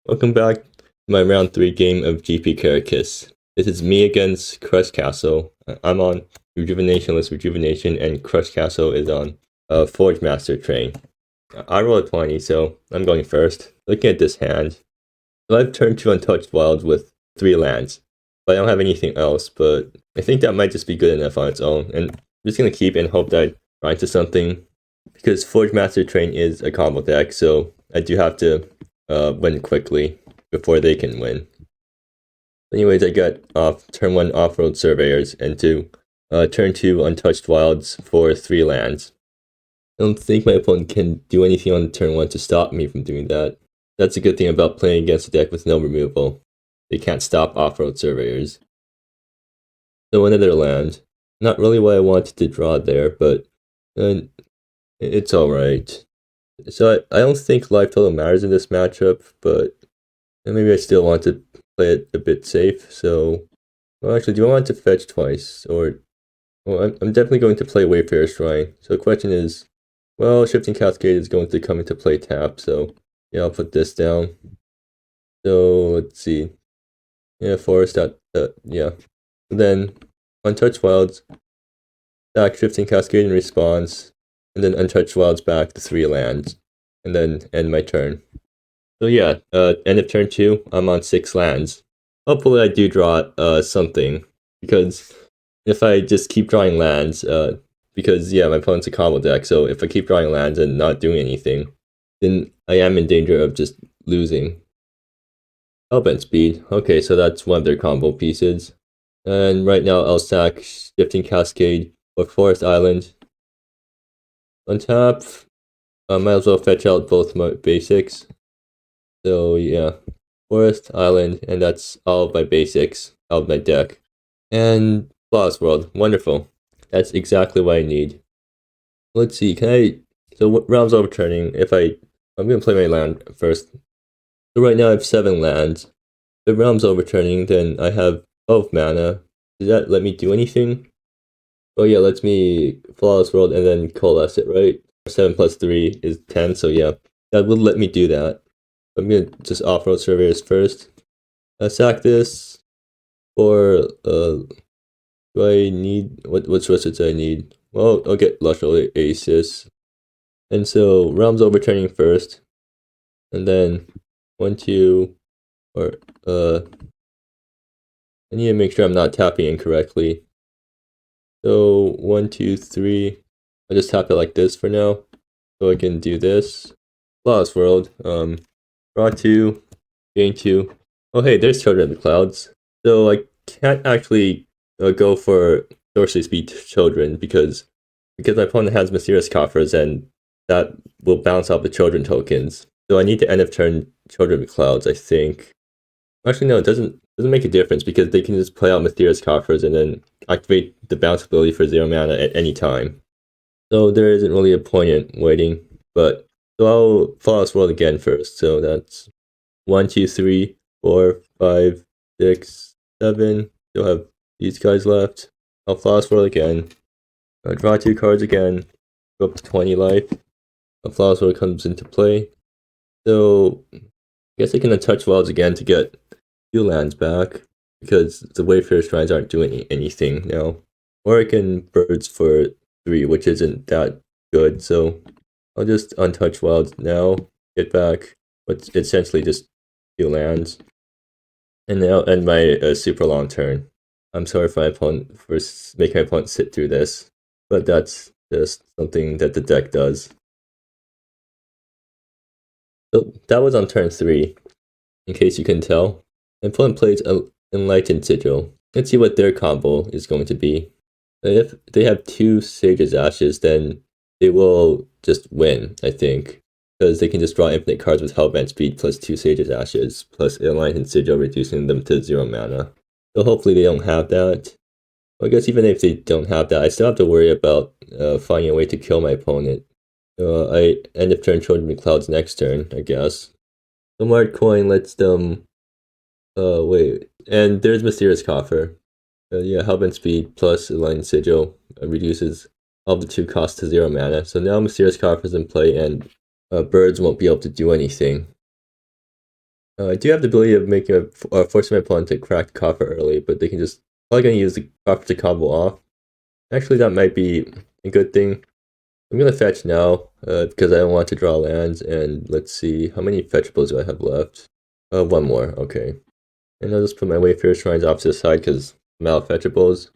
Welcome back to my round 3 game of GP Caracas. This is me against Crushcastle. I'm on Rejuvenationless Rejuvenation, and Crushcastle is on Forgemaster train. I roll a 20, so I'm going first. Looking at this hand, so I've turned 2 Untouched Wilds with 3 lands. But I don't have anything else, but I think that might just be good enough on its own. And I'm just going to keep and hope that I run to something. Because Forgemaster train is a combo deck, so I do have to win quickly before they can win. Anyways, I got off turn 1 Off-Road Surveyors and turn 2 Untouched Wilds for 3 lands. I don't think my opponent can do anything on turn 1 to stop me from doing that. That's a good thing about playing against a deck with no removal. They can't stop Off-Road Surveyors. So another land. Not really what I wanted to draw there, but it's alright. So I don't think life total matters in this matchup, but maybe I still want to play it a bit safe. So, well, actually, do I want to fetch twice? Or, well, I'm definitely going to play Wayfarer's Shrine. So the question is, well, Shifting Cascade is going to come into play tap. So yeah, I'll put this down. So let's see. Yeah, Forest. Yeah. And then Untouched Wilds, back Shifting Cascade in response. And then Untouched Wilds back to 3 lands, and then end my turn. So yeah, end of turn 2, I'm on 6 lands. Hopefully I do draw something, because if I just keep drawing lands, because yeah, my opponent's a combo deck, so if I keep drawing lands and not doing anything, then I am in danger of just losing. Hellbent Speed, okay, so that's one of their combo pieces. And right now I'll sack Shifting Cascade or Forest Island. Untap, might as well fetch out both my basics. So yeah, Forest, Island, and that's all of my basics out of my deck. And Flawless World, wonderful. That's exactly what I need. Let's see, so Realms Overturning, I'm gonna play my land first. So right now I have 7 lands. If Realms Overturning, then I have 12 mana. Does that let me do anything? Oh yeah, lets me Flawless World and then Coalesce it, right? 7 plus 3 is 10, so yeah, that would let me do that. I'm gonna just Off-Road Surveyors first. Sack this, or do I need, what sources do I need? Well, I'll get Lush Oasis. And so, Realms Overturning first, and then 1, 2, or, I need to make sure I'm not tapping incorrectly. So 1, 2, 3. I'll just tap it like this for now, so I can do this. Flawless World. Draw 2, gain 2. Oh hey, there's Children of the Clouds. So I can't actually go for Sorcery Speed Children because my opponent has Mysterious Coffers, and that will bounce off the Children tokens. So I need to end of turn Children of the Clouds, I think. Actually, no, it doesn't make a difference because they can just play out Mysterious Coffers and then activate the bounce ability for 0 mana at any time. So there isn't really a point in waiting, but so I'll Flawless World again first. So that's 1, 2, 3, 4, 5, 6, 7. Still have these guys left. I'll Flawless World again. I'll draw 2 cards again. Go up to 20 life. A Flawless World comes into play. So I guess I can Untouch Wilds again to get 2 lands back, because the Wayfarer Shrines aren't doing anything now. Or I can Birds for 3, which isn't that good, so I'll just Untouch Wilds now, get back, but essentially just 2 lands. And then I'll end my super long turn. I'm sorry for making my opponent sit through this, but that's just something that the deck does. So that was on turn 3, in case you can tell. My opponent plays Enlightened Sigil. Let's see what their combo is going to be. If they have 2 Sage's Ashes, then they will just win, I think. Because they can just draw infinite cards with Hellbent Speed plus 2 Sage's Ashes, plus Enlightened Sigil, reducing them to 0 mana. So hopefully they don't have that. Well, I guess even if they don't have that, I still have to worry about finding a way to kill my opponent. I end of turn Children of the Clouds next turn, I guess. The Marked Coin lets them... wait, and there's Mysterious Coffer. Yeah, Hellbent Speed plus Enlightened Sigil reduces all the 2 costs to 0 mana. So now Mysterious Coffer is in play, and Birds won't be able to do anything. I do have the ability of making forcing my opponent to crack the coffer early, but they can just probably gonna use the coffer to combo off. Actually, that might be a good thing. I'm gonna fetch now because I don't want to draw lands. And let's see, how many fetchables do I have left? One more. Okay, and I'll just put my Wayfarer Shrines off to the side because I'm out of fetchables.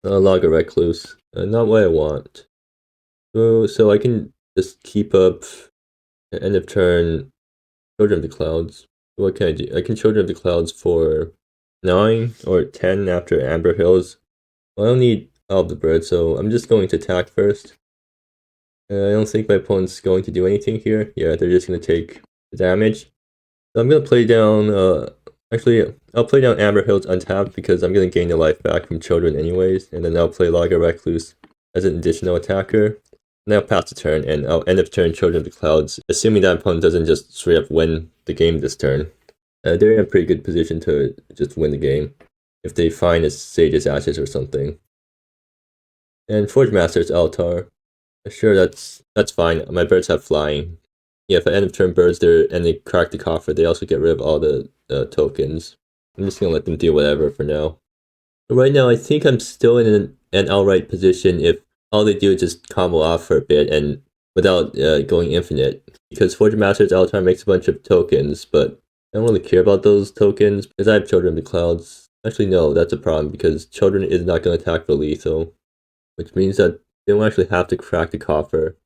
Log a Recluse. Not what I want. So I can just keep up end of turn Children of the Clouds. What can I do? I can Children of the Clouds for 9 or 10 after Amber Hills. Well, I don't need all of the birds, so I'm just going to attack first. I don't think my opponent's going to do anything here. Yeah, they're just going to take the damage. So I'm going to play down, actually, I'll play down Amber Hills untapped because I'm going to gain the life back from Children anyways. And then I'll play Logger Recluse as an additional attacker. And I'll pass the turn, and I'll end of turn Children of the Clouds, assuming that opponent doesn't just straight up win the game this turn. They're in a pretty good position to just win the game if they find a Sage's Ashes or something. And Forgemaster's Altar. Sure, that's fine. My birds have flying. Yeah, if I end of turn birds there and they crack the coffer, they also get rid of all the tokens. I'm just gonna let them do whatever for now. But right now, I think I'm still in an outright position if all they do is just combo off for a bit and without going infinite. Because Forgemaster's Altar makes a bunch of tokens, but I don't really care about those tokens because I have Children of the Clouds. Actually, no, that's a problem because Children is not going to attack for lethal, which means that they don't actually have to crack the coffer.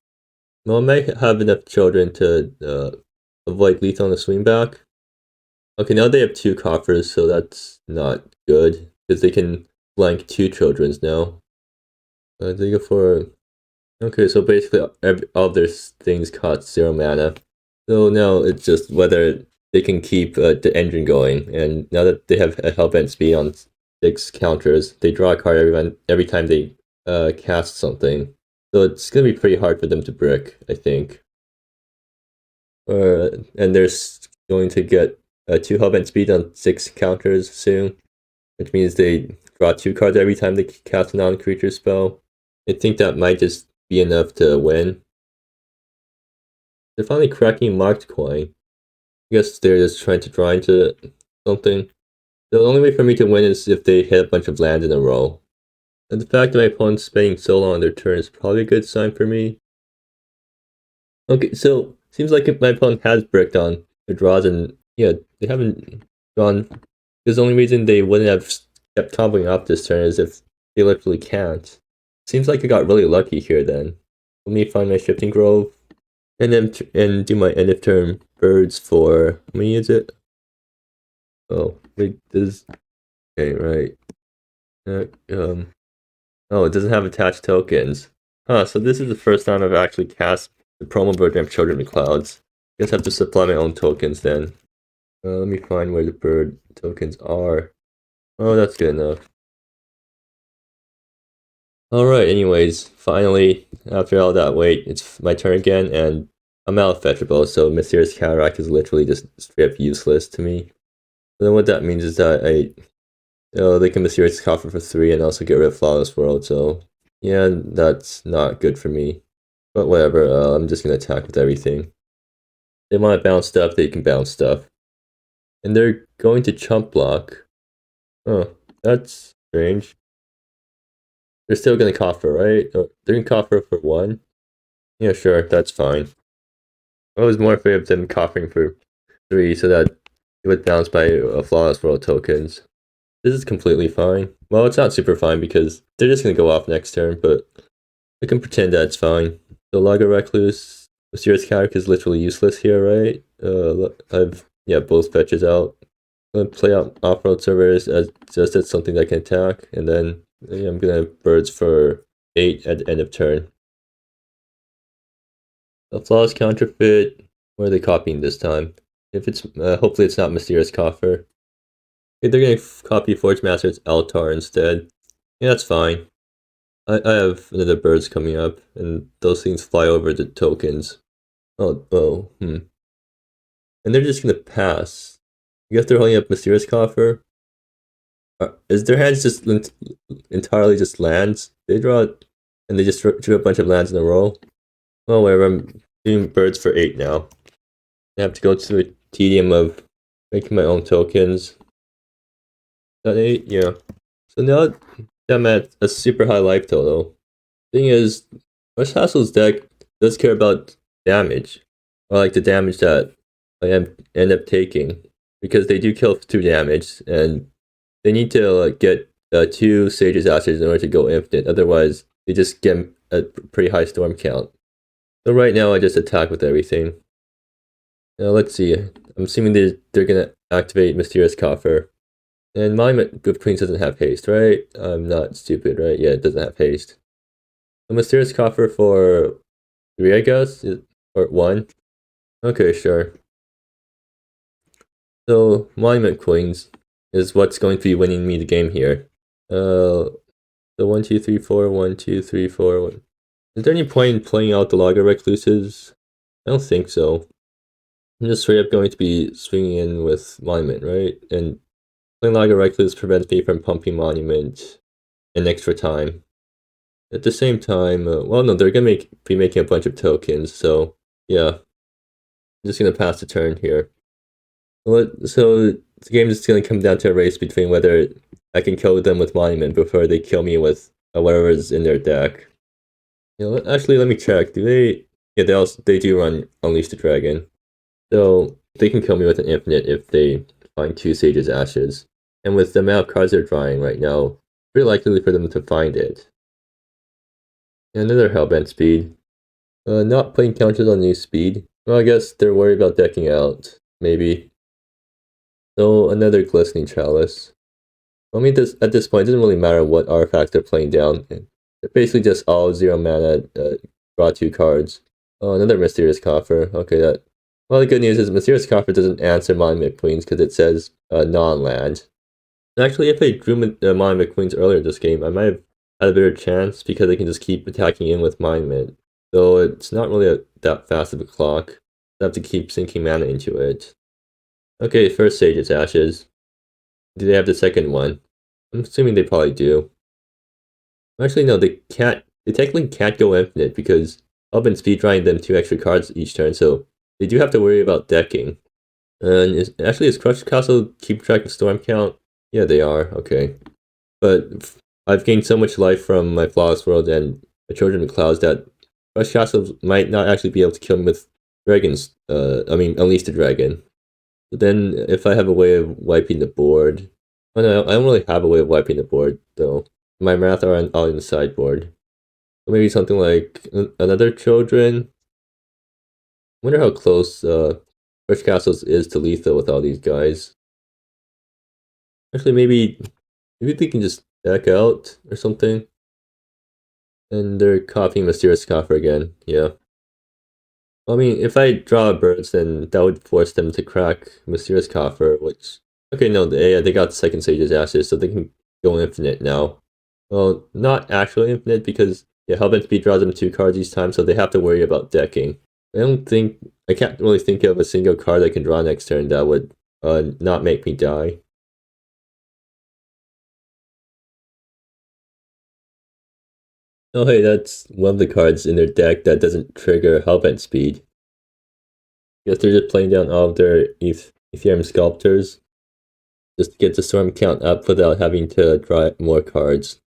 Well, I might have enough Children to avoid lethal on the swing back. Okay, now they have 2 coffers, so that's not good because they can blank 2 Children's now. They go for... Okay, so basically all of their things cost 0 mana. So now it's just whether they can keep the engine going. And now that they have a Hellbent speed on 6 counters, they draw a card every time they cast something. So it's going to be pretty hard for them to brick, I think. And they're going to get 2 Hellbent speed on 6 counters soon, which means they draw 2 cards every time they cast a non-creature spell. I think that might just be enough to win. They're finally cracking Marked Coin. I guess they're just trying to draw into something. The only way for me to win is if they hit a bunch of lands in a row. And the fact that my opponent's spending so long on their turn is probably a good sign for me. Okay, so seems like my opponent has bricked on their draws, and yeah, they haven't drawn. Because the only reason they wouldn't have kept comboing off this turn is if they literally can't. Seems like I got really lucky here then. Let me find my Shifting Grove. And then do my end of turn birds for... How many is it? Oh, wait, this... Okay, right. Oh, it doesn't have attached tokens. Huh, so this is the first time I've actually cast the promo program Children of the Clouds. I guess I have to supply my own tokens then. Let me find where the bird tokens are. Oh, that's good enough. Alright, anyways, finally, after all that wait, it's my turn again, and I'm out of fetchable, so Mysterious Cataract is literally just straight up useless to me. So then what that means is that they can Mysterious Coffer for 3 and also get rid of Flawless World, so yeah, that's not good for me. But whatever, I'm just gonna attack with everything. They want to bounce stuff, they can bounce stuff. And they're going to chump block. Oh, that's strange. They're still gonna coffer, right? Oh, they're gonna coffer for 1. Yeah, sure, that's fine. I was more afraid of them coffering for 3 so that it would bounce by Flawless World tokens. This is completely fine. Well, it's not super fine because they're just gonna go off next turn, but I can pretend that it's fine. So Lager Recluse, Mysterious Cataract is literally useless here, right? I've both fetches out. I'm gonna play out off-road servers as just as something that can attack, and then I'm gonna have birds for 8 at the end of turn. The Flawless Counterfeit. What are they copying this time? If it's hopefully it's not Mysterious Coffer. Okay, they're gonna copy Forgemaster's Altar instead. Yeah, that's fine. I have another birds coming up, and those things fly over the tokens. And they're just gonna pass. I guess they're holding up Mysterious Coffer. Is their hands just entirely just lands? They draw it, and they just drew a bunch of lands in a row. Well, whatever, I'm doing birds for 8 now. I have to go to the tedium of making my own tokens. That 8, yeah. So now that I'm at a super high life total. Thing is, Crushcastle's deck does care about damage, or like the damage that I end up taking, because they do kill 2 damage, and they need to get 2 Sage's Ashes in order to go infinite. Otherwise, they just get a pretty high storm count. So right now, I just attack with everything. Now let's see. I'm assuming they're gonna activate Mysterious Coffer. And Monument of Queens doesn't have haste, right? I'm not stupid, right? Yeah, it doesn't have haste. A Mysterious Coffer for 3, I guess? Or 1? Okay, sure. So, Monument Queens is what's going to be winning me the game here. So 1, 2, 3, 4, 1, 2, 3, 4, 1. Is there any point in playing out the Logger Recluses? I don't think so. I'm just straight up going to be swinging in with Monument, right? And playing Logger Recluse prevents me from pumping Monument an extra time. At the same time, well, no, they're gonna be making a bunch of tokens, so yeah. I'm just gonna pass the turn here. So the game is gonna come down to a race between whether I can kill them with Monument before they kill me with whatever's in their deck. You know, actually, let me check. Do they? Yeah, they do run Unleash the Dragon, so they can kill me with an infinite if they find 2 Sage's Ashes. And with the amount of cards they're drawing right now, pretty likely for them to find it. And another Hellbent speed. Not putting counters on new speed. Well, I guess they're worried about decking out. Maybe. So, another Glistening Chalice. I mean, at this point, it doesn't really matter what artifacts they're playing down. They're basically just all 0 mana, draw 2 cards. Oh, another Mysterious Coffer. Okay, that. Well, the good news is Mysterious Coffer doesn't answer Monument Queens because it says non-land. Actually, if I drew Monument Queens earlier this game, I might have had a better chance because I can just keep attacking in with Monument. So it's not really that fast of a clock. I have to keep sinking mana into it. Okay, first Sage's Ashes. Do they have the second one? I'm assuming they probably do. Actually, no, they can't. They technically can't go infinite because I've been speedrunning them 2 extra cards each turn, so they do have to worry about decking. And is Crush Castle keep track of storm count? Yeah, they are. Okay. But I've gained so much life from my Flawless World and the Children of the Clouds that Crush Castle might not actually be able to kill me with dragons. Unleash the Dragon. But then, if I have a way of wiping the board... Oh no, I don't really have a way of wiping the board, though. My math are all in the sideboard. So maybe something like another Children. I wonder how close Crush Castles is to lethal with all these guys. Actually, maybe they can just back out or something. And they're copying Mysterious Coffer again, yeah. I mean, if I draw birds, then that would force them to crack Mysterious Coffer, which... Okay, no, they got second Sage's Ashes, so they can go infinite now. Well, not actually infinite, because yeah, Hellbent Speed draws them 2 cards each time, so they have to worry about decking. I can't really think of a single card I can draw next turn that would not make me die. Oh hey, that's one of the cards in their deck that doesn't trigger Hellbent Speed. Guess they're just playing down all of their Ethereum Sculptors just to get the storm count up without having to draw more cards.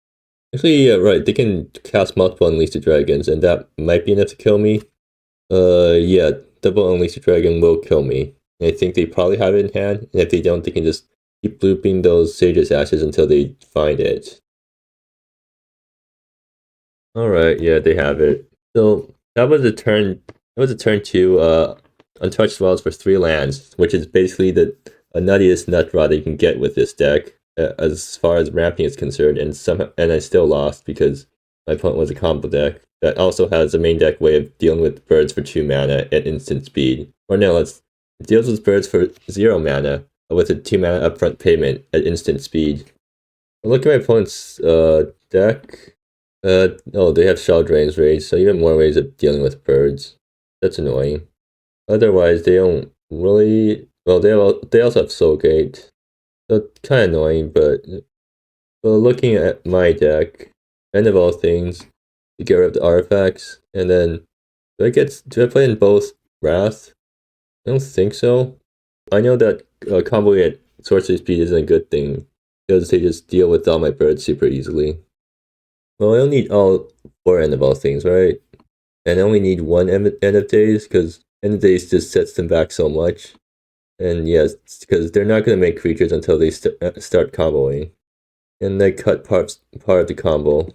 Actually, yeah, right, they can cast multiple Unleash the Dragons, and that might be enough to kill me. Yeah, double Unleash the Dragon will kill me. And I think they probably have it in hand, and if they don't, they can just keep looping those Sage's Ashes until they find it. Alright, yeah, they have it. So, that was a turn 2, Untouched Wells for 3 lands, which is basically the nuttiest nut draw that you can get with this deck, as far as ramping is concerned, and I still lost because my opponent was a combo deck that also has a main deck way of dealing with birds for 2 mana at instant speed. Or no, it deals with birds for 0 mana with a 2 mana upfront payment at instant speed. Look at my opponent's deck. Oh, they have Shell Drain's Rage, so even more ways of dealing with birds. That's annoying. Otherwise, they don't really... Well, they also have Soul Gate. So it's kind of annoying, but... Well, looking at my deck, end of all things, to get rid of the artifacts, and then... Do I play in both Wrath? I don't think so. I know that comboing at sorcery speed isn't a good thing because they just deal with all my birds super easily. Well, I only need all 4 end of all things, right? And I only need 1 end of days because end of days just sets them back so much. And yes, because they're not going to make creatures until they start comboing. And they cut part of the combo.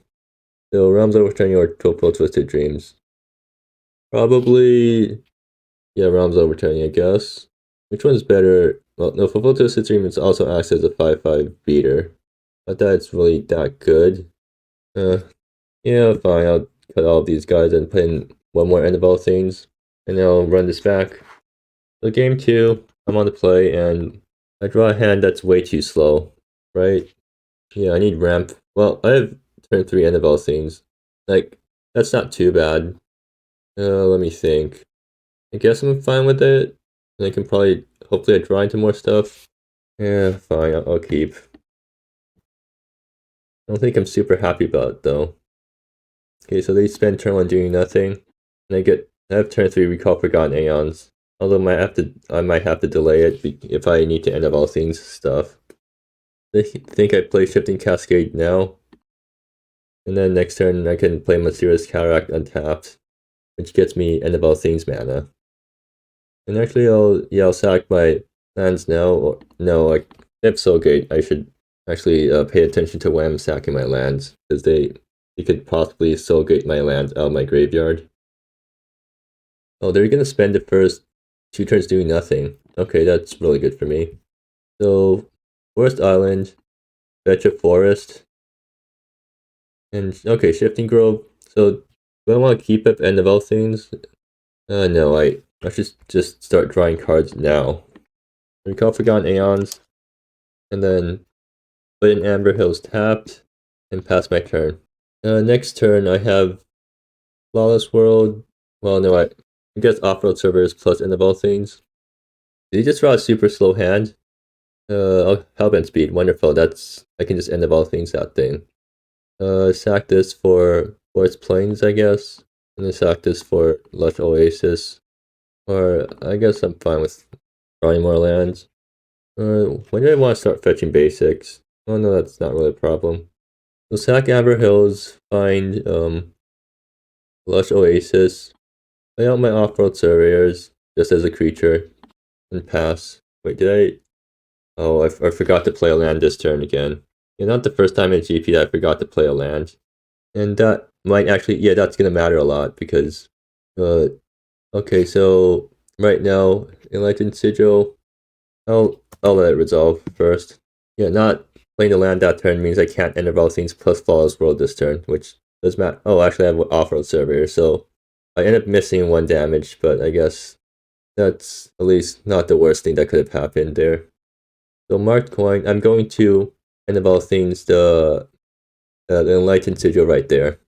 So Realms Overturning or Topo Twisted Dreams. Probably, yeah, Realms Overturning, I guess. Which one's better? Well, no, Topo Twisted Dreams also acts as a 5/5 beater. Not that it's really that good. Yeah, fine, I'll cut all of these guys and put in 1 more End of All Things. And then I'll run this back. So game 2, I'm on the play, and I draw a hand that's way too slow, right? Yeah, I need ramp. Well, I have turn 3 End of All Things. Like, that's not too bad. Let me think. I guess I'm fine with it. And I can probably, hopefully I draw into more stuff. Yeah, fine, I'll keep. I don't think I'm super happy about it, though. Okay, so they spend turn 1 doing nothing. And I have turn 3 Recall Forgotten Aeons. Although I might have to delay it if I need to End of All Things stuff. I think I play Shifting Cascade now. And then next turn I can play Mysterious Cataract untapped, which gets me End of All Things mana. And actually I'll sack my lands now. Or, no, like if Soulgate, I should actually pay attention to when I'm sacking my lands, because they could possibly Soulgate my lands out of my graveyard. Oh, they're gonna spend the first 2 turns doing nothing. Okay, that's really good for me. So, Forest Island, fetch a forest, and okay, Shifting Grove. So, do I want to keep up End of All Things? No, I should just start drawing cards now. Recall Forgotten Aeons, and then put in Amber Hills tapped, and pass my turn. Next turn, I have Flawless World. Well, no, I guess Off-Road Servers plus End of All Things. Did he just draw a super slow hand? Oh, Hellbent Speed, wonderful. I can just End of All Things that thing. Sack this for Forest Plains, I guess. And then sack this for Lush Oasis. Or, I guess I'm fine with drawing more lands. When do I want to start fetching basics? Oh no, that's not really a problem. So sack Amber Hills, find, Lush Oasis. Play out my Off-Road Surveyors, just as a creature. And pass. Wait, did I... Oh, I forgot to play a land this turn again. Yeah, not the first time in GP that I forgot to play a land. And that might actually, yeah, that's gonna matter a lot because, okay, so right now, Enlightened Sigil, I'll let it resolve first. Yeah, not playing the land that turn means I can't End of All Things plus Flawless World this turn, which does matter. Oh, actually I have Off-Road Surveyor, so I end up missing 1 damage, but I guess that's at least not the worst thing that could have happened there. So marked coin, I'm going to End of All Things the Enlightened Sigil right there.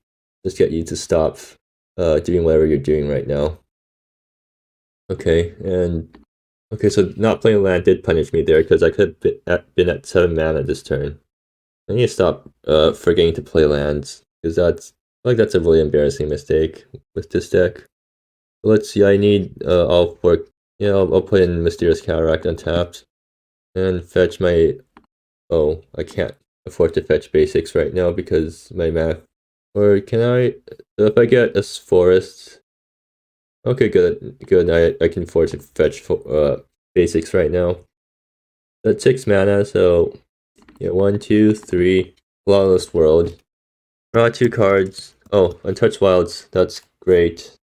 Just get you to stop doing whatever you're doing right now. Okay, and okay, so not playing land did punish me there because I could have been at 7 mana this turn. I need to stop forgetting to play lands because that's a really embarrassing mistake with this deck. So let's see, I need all 4. Yeah, I'll put in Mysterious Cataract untapped and fetch my. Oh, I can't afford to fetch basics right now because my math. Or can I? If I get a forest. Okay, good. I can afford to fetch basics right now. That's 6 mana, so yeah, 1, 2, 3. Flawless World. Draw 2 cards. Oh, Untouched Wilds. That's great.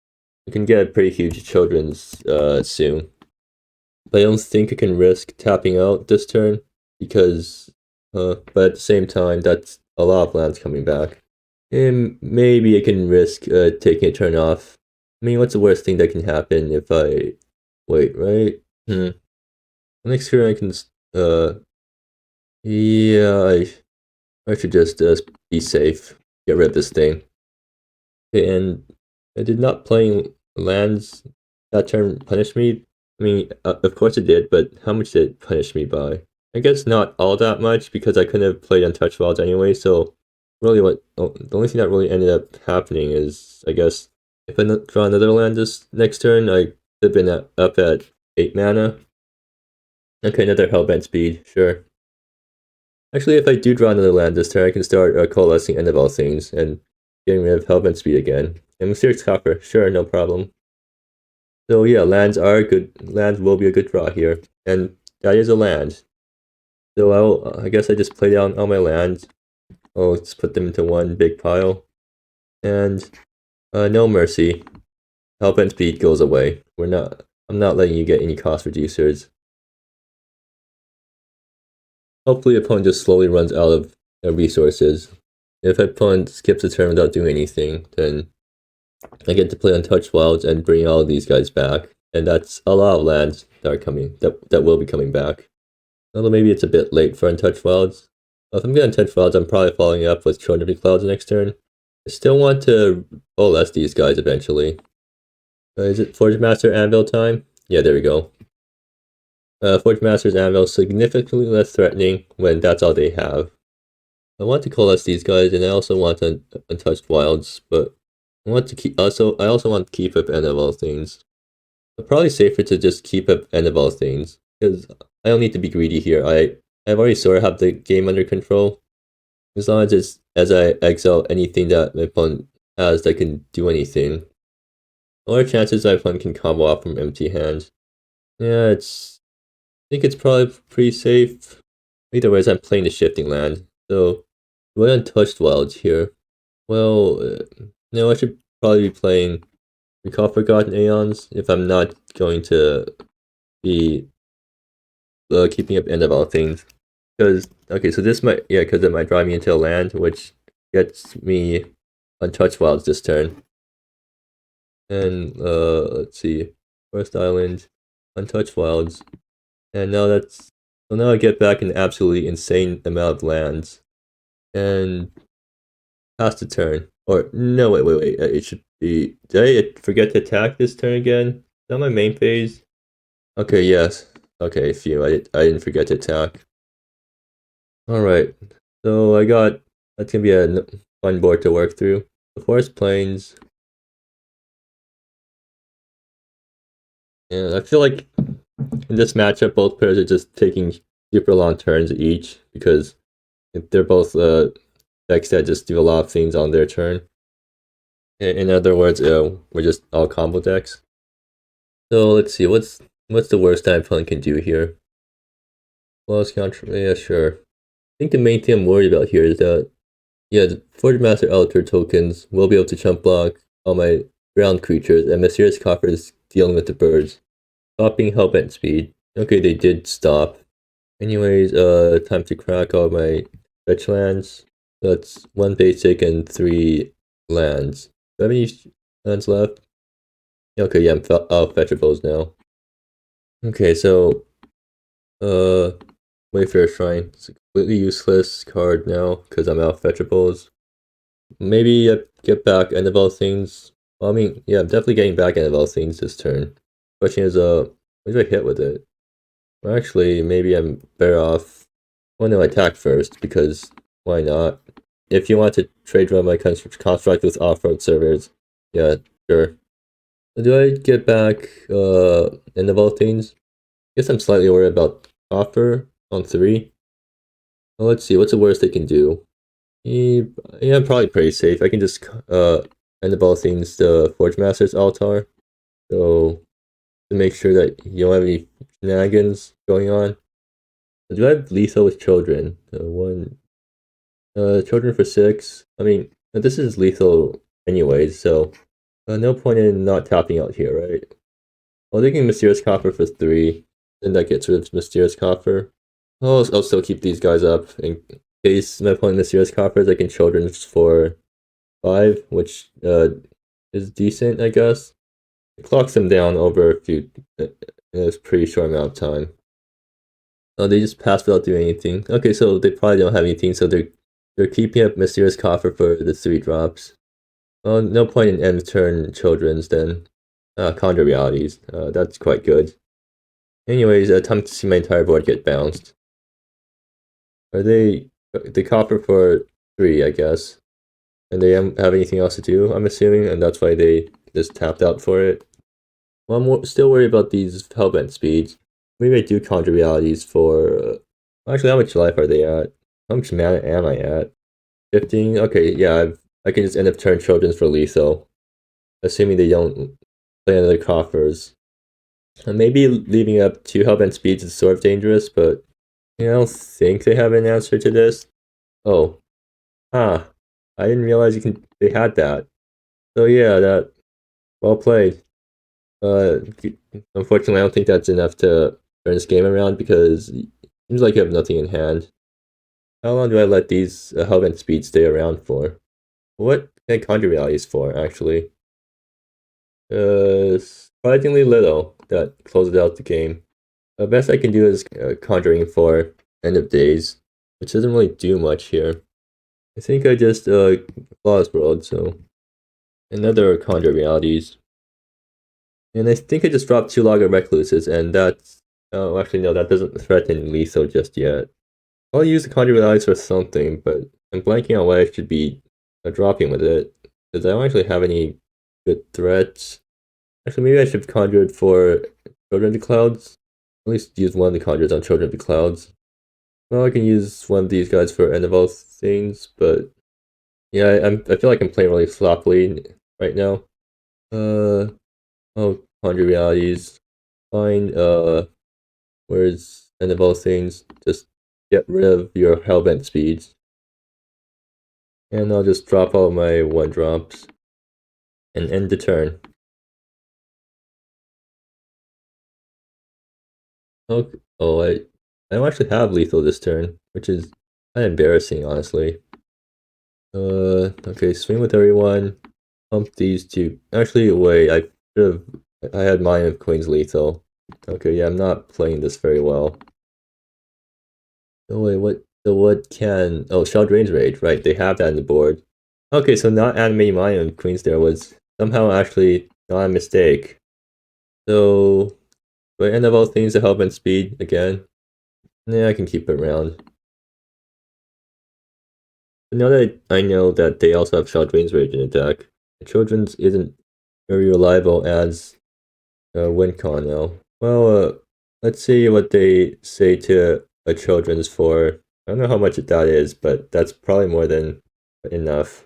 I can get a pretty huge children's soon. But I don't think I can risk tapping out this turn because, but at the same time, that's a lot of lands coming back. And maybe I can risk taking a turn off. I mean, what's the worst thing that can happen if I wait, right? Next turn I can, yeah, I should just be safe, get rid of this thing. Okay, and I did not playing lands that turn punish me. I mean, of course it did, but how much did it punish me by? I guess not all that much because I couldn't have played Untouched Wilds anyway, so really the only thing that really ended up happening is, I guess, if I draw another land this next turn, I could have been up at 8 mana. Okay, another Hellbent speed, sure. Actually, if I do draw another land this turn, I can start coalescing End of All Things and getting rid of Hellbent speed again. And Mysterious Copper, sure, no problem. So yeah, lands are good. Lands will be a good draw here, and that is a land. So I guess I just play down all my lands. I'll just put them into one big pile, and no mercy. Hellbent speed goes away. I'm not letting you get any cost reducers. Hopefully, opponent just slowly runs out of resources. If opponent skips a turn without doing anything, then I get to play Untouched Wilds and bring all of these guys back. And that's a lot of lands that are coming, that will be coming back. Although maybe it's a bit late for Untouched Wilds. If I'm getting Untouched Wilds, I'm probably following up with Children of the Clouds next turn. I still want to OLS these guys eventually. Is it Forgemaster Anvil time? Yeah, there we go. Forgemaster's Anvil significantly less threatening when that's all they have. I want to coalesce these guys, and I also want Untouched Wilds, but I want to keep. I also want to keep up End of All Things. It's probably safer to just keep up End of All Things because I don't need to be greedy here. I've already sort of have the game under control. As long as I exile anything that my opponent has that can do anything. What are chances my opponent can combo off from empty hand? Yeah, I think it's probably pretty safe. Either way, I'm playing the shifting land. So, do I Untouched Wilds here? Well, no, I should probably be playing Recall Forgotten Aeons if I'm not going to be keeping up End of All Things. Because, okay, so this might, yeah, because it might drive me into a land, which gets me Untouched Wilds this turn. And, let's see, First Island, Untouched Wilds. And now so now I get back an absolutely insane amount of lands. And pass the turn. Or, no, wait, it should be, did I forget to attack this turn again? Is that my main phase? Okay, yes. Okay, phew, I didn't forget to attack. Alright, so that's gonna be a fun board to work through. The Forest Plains. Yeah, I feel like in this matchup, both players are just taking super long turns each because they're both decks that just do a lot of things on their turn. In other words, we're just all combo decks. So let's see, what's the worst that opponent can do here? Flawless counter, yeah, sure. I think the main thing I'm worried about here is that, yeah, the Forgemaster Altar tokens will be able to chump block all my ground creatures, and Mysterious Copper is dealing with the birds. Stopping Hellbent speed. Okay, they did stop. Anyways, time to crack all my fetch lands. That's 1 basic and 3 lands. Do I have any lands left? Okay, yeah, I'm fetchables now. Okay, so Wayfarer Shrine. It's a completely useless card now because I'm out of fetchables. Maybe I get back End of All Things. Well, I mean, yeah, I'm definitely getting back End of All Things this turn. Question is, what do I hit with it? Well, actually, maybe I'm better off. I want to attack first because why not? If you want to trade run my construct with off-road servers, yeah, sure. So do I get back End of All Things? I guess I'm slightly worried about offer on 3. Well, let's see, what's the worst they can do? Yeah, I'm probably pretty safe. I can just End of All Things the Forgemaster's altar. So to make sure that you don't have any shenanigans going on. Do I have lethal with children? Children for 6. I mean, this is lethal anyways, so no point in not tapping out here, right? Well, thinking Mysterious Copper for 3, then that gets rid of Mysterious Copper. I'll still keep these guys up in case my opponent Mysterious Coppers. I can children for 5, which is decent, I guess. It clocks them down over a pretty short amount of time. Oh, they just passed without doing anything. Okay, so they probably don't have anything, so they're keeping up Mysterious Copper for the 3 drops. Well, no point in end turn children's then. Conjure Realities. That's quite good. Anyways, time to see my entire board get bounced. Are they copper for 3, I guess. And they don't have anything else to do, I'm assuming, and that's why they just tapped out for it. Well, I'm still worried about these Hellbent speeds. maybe I do conjure realities for. Actually, how much life are they at? How much mana am I at? 15? Okay, yeah, I can just end up turn children's for lethal. Assuming they don't play another coffers. And maybe leaving up 2 hellbent speeds is sort of dangerous, but I don't think they have an answer to this. Oh. Ah. I didn't realize they had that. So yeah, that well played. Unfortunately I don't think that's enough to turn this game around because it seems like you have nothing in hand. How long do I let these hellbent speeds stay around for? What can I conjure realities for, actually? Surprisingly little. That closes out the game. The best I can do is conjuring for end of days, which doesn't really do much here. I think I just Flawless World, so another conjure realities. And I think I just dropped 2 Logger Recluses, and that's actually no, that doesn't threaten lethal just yet. I'll use the conjure realities for something, but I'm blanking on what I should be dropping with it, because I don't actually have any good threats. Actually, maybe I should have conjured for Children of the Clouds. At least use one of the conjures on Children of the Clouds. Well, I can use one of these guys for End of All Things, but yeah, I feel like I'm playing really sloppily right now. Oh, conjure realities. Find where's End of All Things? Just get rid of your Hellbent speeds, and I'll just drop all my 1-drops and end the turn. Okay. Oh, I don't actually have lethal this turn, which is kind of embarrassing, honestly. Okay, swing with everyone. Pump these 2. Actually, wait, I had mine of Queen's lethal. Okay, yeah, I'm not playing this very well. Oh wait, what can... Oh, Shell Drain's Rage, right, they have that on the board. Okay, so not animating mine of Queen's there was somehow actually not a mistake. So, do I end up all things to help and speed again? Yeah, I can keep it around. But now that I know that they also have Shell Drain's Rage in the deck, the Children's isn't very reliable as WinCon now. Well, let's see what they say to a Children's for. I don't know how much that is, but that's probably more than enough.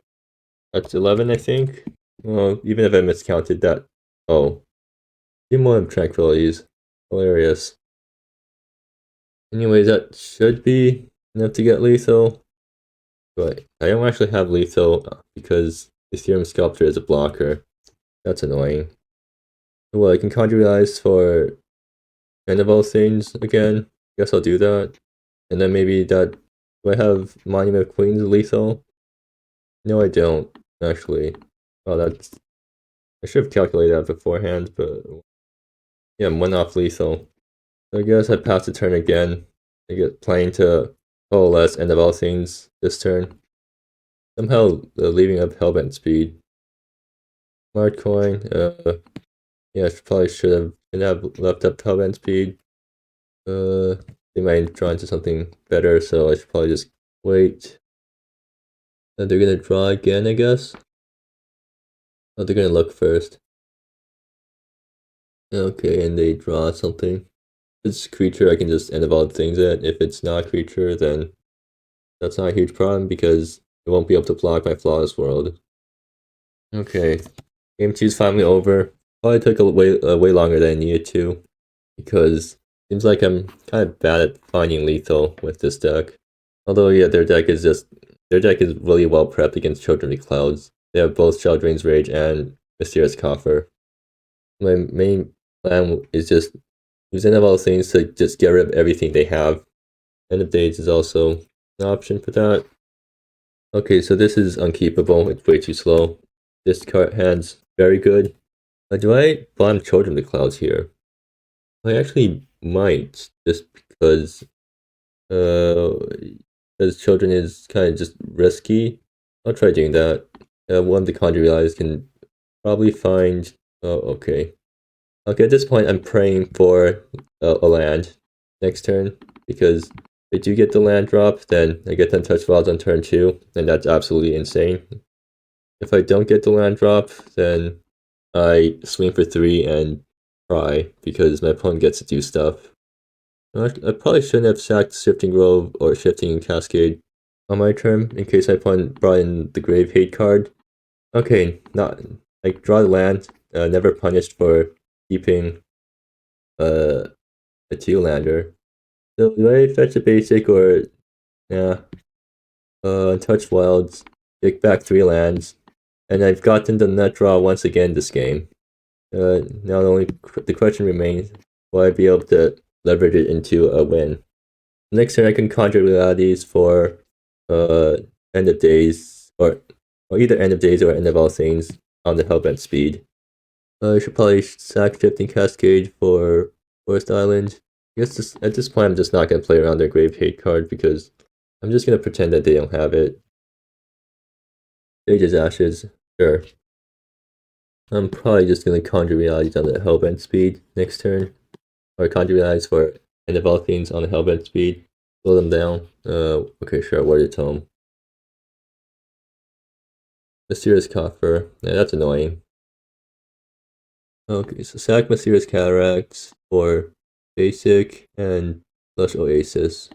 That's 11, I think. Well, even if I miscounted that. Oh. 2 more Tranquilities. Hilarious. Anyways, that should be enough to get lethal. But I don't actually have lethal because the Ethereum Sculptor is a blocker. That's annoying. Well, I can conjure eyes for End of All Things again. Guess I'll do that. And then maybe that... Do I have Monument of Queens lethal? No, I don't, actually. Oh, that's... I should have calculated that beforehand, but... Yeah, I'm 1 off lethal. So I guess I pass the turn again. I get playing to coalesce End of All Things this turn. Somehow leaving up Hellbent speed. Smart coin. Yeah, probably should have left up Hellbent speed. They might draw into something better, so I should probably just wait. And they're gonna draw again, I guess. Oh, they're gonna look first. Okay, and they draw something. If it's creature, I can just end of all things it. If it's not creature, then that's not a huge problem because it won't be able to block my Flawless World. Okay, game 2 is finally over. Probably took way longer than I needed to because it seems like I'm kind of bad at finding lethal with this deck. Although yeah, their deck is really well prepped against Children of the Clouds. They have both Shell Drain's Rage and Mysterious Coffer. My main plan is just use End of All Things to just get rid of everything they have. End of Days is also an option for that. Okay, so this is unkeepable. It's way too slow. This card hand's very good. Do I bomb Children of the Clouds here? I actually might, just because Children is kind of just risky. I'll try doing that. One of the Conjure Realities can probably find... Oh, okay. Okay, at this point, I'm praying for a land next turn, because if I do get the land drop, then I get Untouched Wilds on turn 2, and that's absolutely insane. If I don't get the land drop, then I swing for 3 and try, because my opponent gets to do stuff. I probably shouldn't have sacked Shifting Grove or Shifting Cascade on my turn in case my opponent brought in the Grave Hate card. Okay, not like draw the land. Never punished for keeping uh, a 2-lander. So do I fetch a basic or yeah? Untouched Wilds, take back 3 lands, and I've gotten the nut draw once again this game. Now the question remains: will I be able to leverage it into a win? Next turn, I can conjure realities for uh end of days or either end of days or end of all things on the Hellbent speed. I should probably sack Shifting Cascade for Forest Island. I guess at this point I'm just not gonna play around their Grave Hate card because I'm just gonna pretend that they don't have it. Sage's Ashes, sure. I'm probably just gonna conjure realities on the Hellbent speed next turn. Or conjure realities for end of all things on the Hellbent speed. Slow them down. Okay, sure, Warded Tome. Mysterious Coffer. Yeah, that's annoying. Okay, so sack Mysterious Cataracts for basic and Lush Oasis.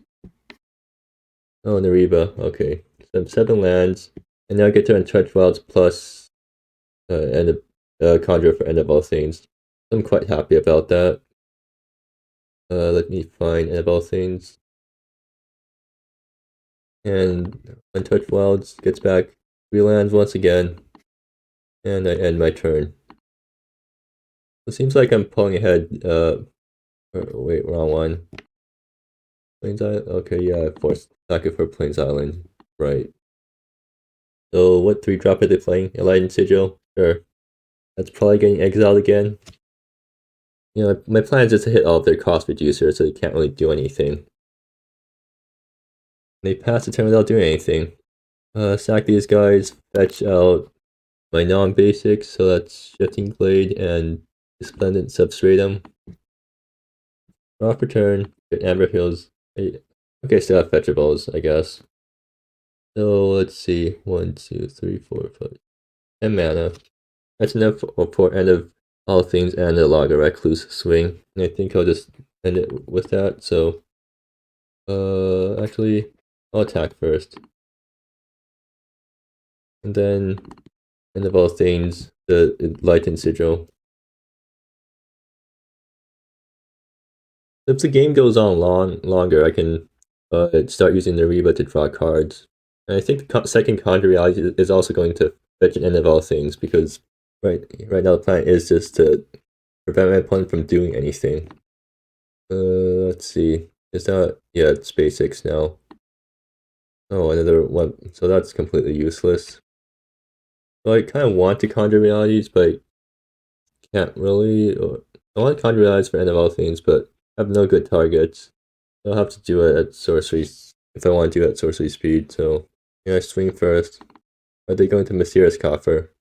Oh, Nariba. Okay. So 7 lands. And now I get to Untouched Wilds plus conjure for end of all things. I'm quite happy about that. Let me find end of all things. And Untouched Wilds gets back 3 lands once again. And I end my turn. It seems like I'm pulling ahead. Wait, wrong one. Plains Island? Okay, yeah, forced sack it for Plains Island. Right. So what 3-drop are they playing? Enlightened Sigil? Sure. That's probably getting exiled again. You know, my plan is just to hit all of their cost reducers so they can't really do anything. They pass the turn without doing anything. Sack these guys, fetch out my non-basics, so that's Shifting Blade and Resplendent Substratum. Draw for turn, get Amber Hills. Okay, still have fetchables, I guess. So let's see, 1, 2, 3, 4, 5, 10 mana. That's enough for end of all things and the Log of Recluse swing. And I think I'll just end it with that. So, actually, I'll attack first. And then, end of all things, the Enlightened Sigil. If the game goes on longer, I can start using the Reba to draw cards. And I think the second Conjure Reality is also going to fetch an end of all things because right now the plan is just to prevent my opponent from doing anything. Let's see. Is that yeah, it's basics now. Oh, another one. So that's completely useless. So I kind of want to conjure realities, but can't really. I want to conjure realities for end of all things, but I have no good targets. I'll have to do it at sorcery if I want to do it at sorcery speed. So yeah, I swing first. Are they going to Mysterious Coffer?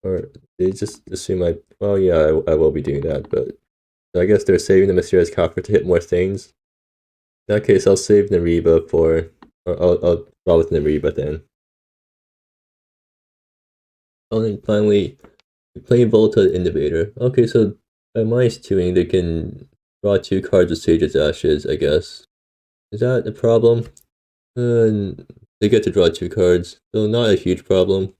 Or they just assume I... Well, yeah, I will be doing that, but... I guess they're saving the Mysterious Coffer to hit more things. In that case, I'll save Nariba for... Or I'll draw with Nariba then. Oh, and finally, play Volta Innovator. Okay, so by -2ing, they can draw 2 cards with Sage's Ashes, I guess. Is that a problem? They get to draw 2 cards, so not a huge problem.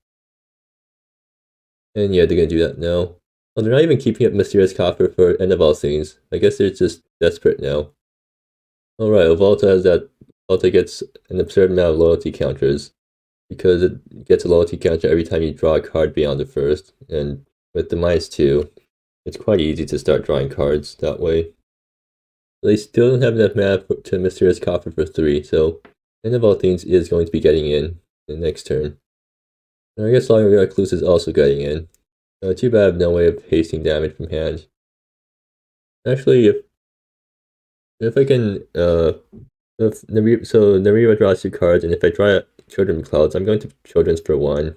And yeah, they're gonna do that now. Oh, they're not even keeping up Mysterious Coffer for end of all things. I guess they're just desperate now. Alright, well, Volta gets an absurd amount of loyalty counters. Because it gets a loyalty counter every time you draw a card beyond the first. And with the -2, it's quite easy to start drawing cards that way. They still don't have enough mana to Mysterious Coffer for 3, so end of all things is going to be getting in the next turn. And I guess Log of Recluse is also getting in. Too bad I have no way of hasting damage from hand. Actually, if I can, Nariba draws 2 cards, and if I draw Children Clouds, I'm going to Children's for 1,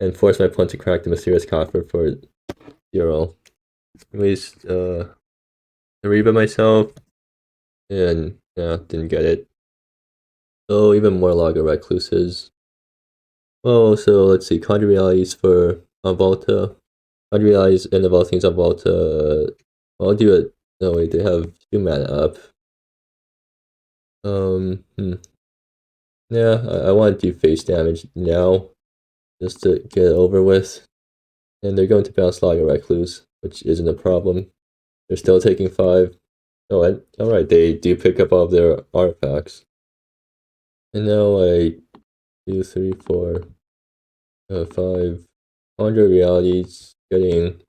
and force my opponent to crack the Mysterious Coffer for 0. Anyways, Nariba myself, and yeah, didn't get it. So even more Log of Recluses. Oh, so let's see, Conjure Realities for Volta. Conjure Realities, end of all things on Volta. Well, I'll do it. No, wait, they have 2 mana up. Hmm. Yeah, I want to do face damage now, just to get it over with. And they're going to bounce Lager Recluse, which isn't a problem. They're still taking 5. Oh, and alright, they do pick up all of their artifacts. And now I 2, 3, 4, 5. 100 realities, getting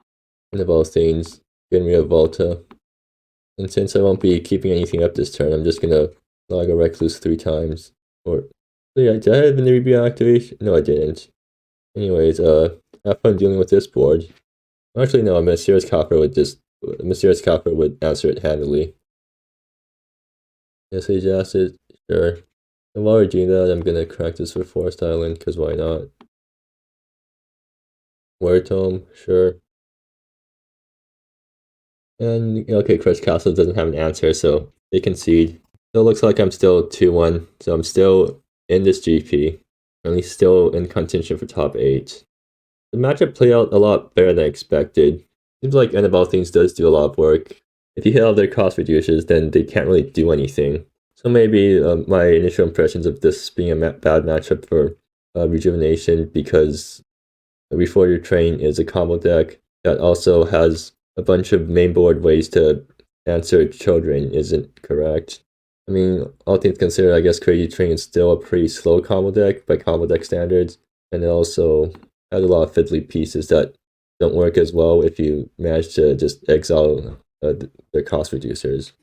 rid of all things, getting rid of Volta. And since I won't be keeping anything up this turn, I'm just gonna log a Recluse 3 times. Or, yeah, did I have an reboot activation? No, I didn't. Anyways, have fun dealing with this board. Actually, no, Mysterious Copper would answer it handily. Yes, Age Acid, sure. And while we're doing that, I'm gonna crack this for Forest Island, because why not? Word Tome, sure. And, okay, Crush Castle doesn't have an answer, so they concede. So it looks like I'm still 2-1, so I'm still in this GP. Only still in contention for top 8. The matchup played out a lot better than expected. Seems like End of All Things does do a lot of work. If you hit all their cost reducers, then they can't really do anything. So maybe my initial impressions of this being a bad matchup for Rejuvenation, because Before Your Train is a combo deck that also has a bunch of mainboard ways to answer children, isn't correct. I mean, all things considered, I guess Crazy Train is still a pretty slow combo deck by combo deck standards, and it also has a lot of fiddly pieces that don't work as well if you manage to just exile their cost reducers.